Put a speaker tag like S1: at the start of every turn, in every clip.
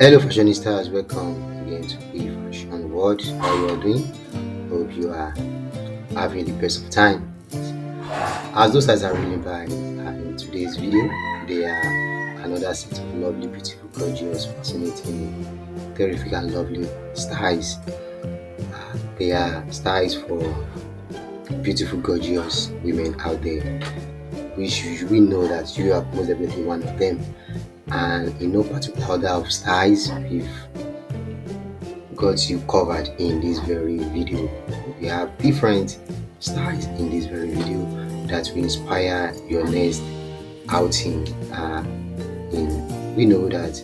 S1: Hello Fashionistas, welcome again to the Fashion World. How you are doing? Hope you are having the best of time. As those guys are rolling by in today's video, they are another set of lovely, beautiful, gorgeous, fascinating, terrific and lovely styles. They are styles for beautiful, gorgeous women out there, which we know that you are most definitely one of them. And in no particular order of styles, we've got you covered in this very video. We have different styles in this very video that will inspire your next outing. We know that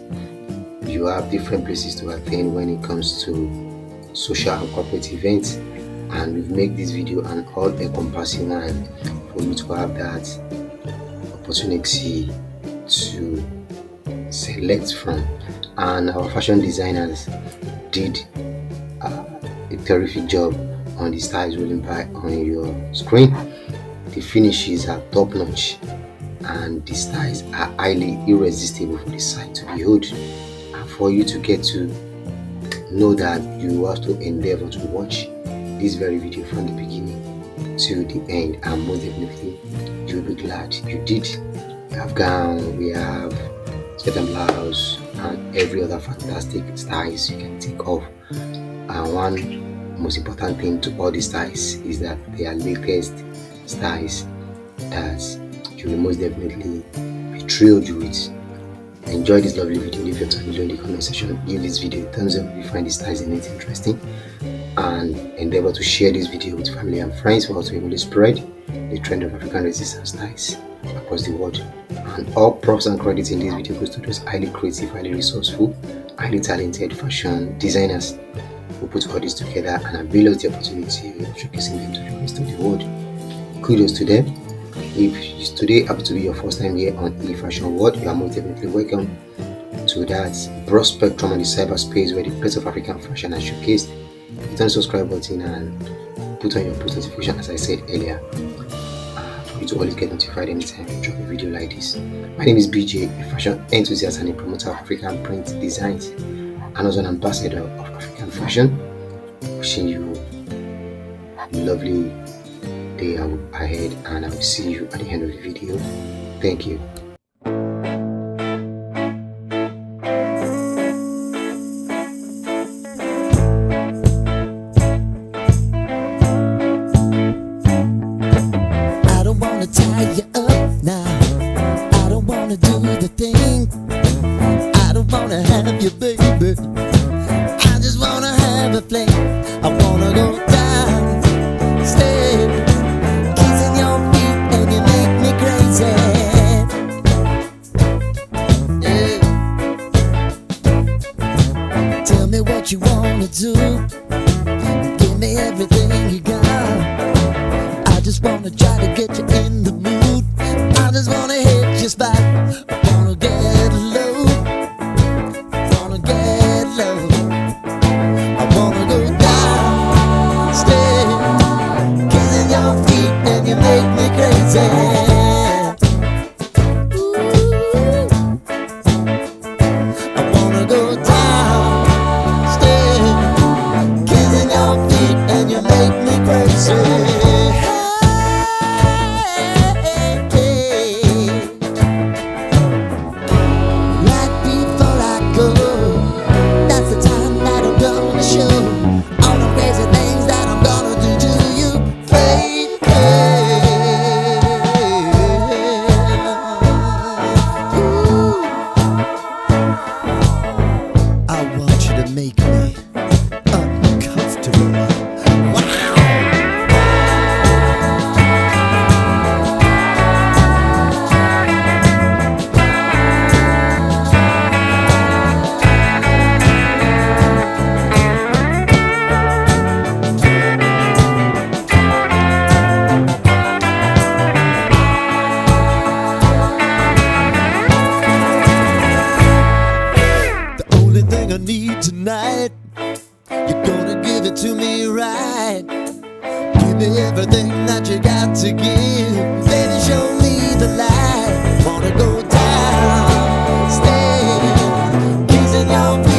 S1: you have different places to attend when it comes to social and corporate events, and we've made this video an all-encompassing one for you to have that opportunity to select from. And our fashion designers did a terrific job on the styles rolling by on your screen. The finishes are top notch and the styles are highly irresistible for the sight to behold, and for you to get to know that, you have to endeavor to watch this very video from the beginning to the end, and most definitely you'll be glad you did. We have gown, we have skirt and blouse, and every other fantastic styles you can think of. And one most important thing to all these styles is that they are latest styles that you will most definitely be thrilled with. Enjoy this lovely video. Leave your thoughts below in the comment section. Give this video a thumbs up if you find the styles in it interesting, and endeavor to share this video with family and friends for us to be able to spread the trend of African resistance styles across the world. And all props and credits in this video goes to those highly creative, highly resourceful, highly talented fashion designers who put all this together and avail us the opportunity of showcasing them to the rest of the world. Kudos to them. If today happens to be your first time here on the Fashion World, you are most definitely welcome to that broad spectrum on the cyberspace where the best of African fashion are showcased. Hit on the subscribe button and put on your post notification, as I said earlier, for you to always get notified anytime I drop a video like this. My name is BJ, a fashion enthusiast and a promoter of African print designs, and also an ambassador of African fashion. Wishing you a lovely day ahead, and I will see you at the end of the video. Thank you.
S2: I don't wanna tie you up now. I don't wanna do the thing. I don't wanna have you, baby. I just wanna have a fling. I wanna go down, stay, kissing your feet, and you make me crazy. Yeah. Tell me what you wanna do. Give me everything you got. I just wanna try to get you in the mood. I just wanna hit your spot. I wanna get low. Wanna get low. I wanna go down, stay, kissing your feet, and you make me crazy. Ooh. I wanna go down, stay, kissing your feet, and you make me crazy. Make me uncomfortable. Wow. The only thing I need tonight, you're gonna give it to me right. Give me everything that you got to give. Baby, show me the light. Wanna go down, stay, kissing your feet.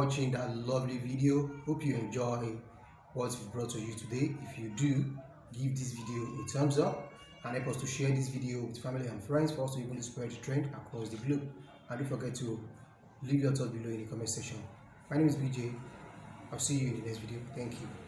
S3: watching that lovely video. Hope you enjoy what we've brought to you today. If you do, give this video a thumbs up and help us to share this video with family and friends for us to even spread the trend across the globe. And don't forget to leave your thoughts below in the comment section. My name is BJ. I'll see you in the next video. Thank you.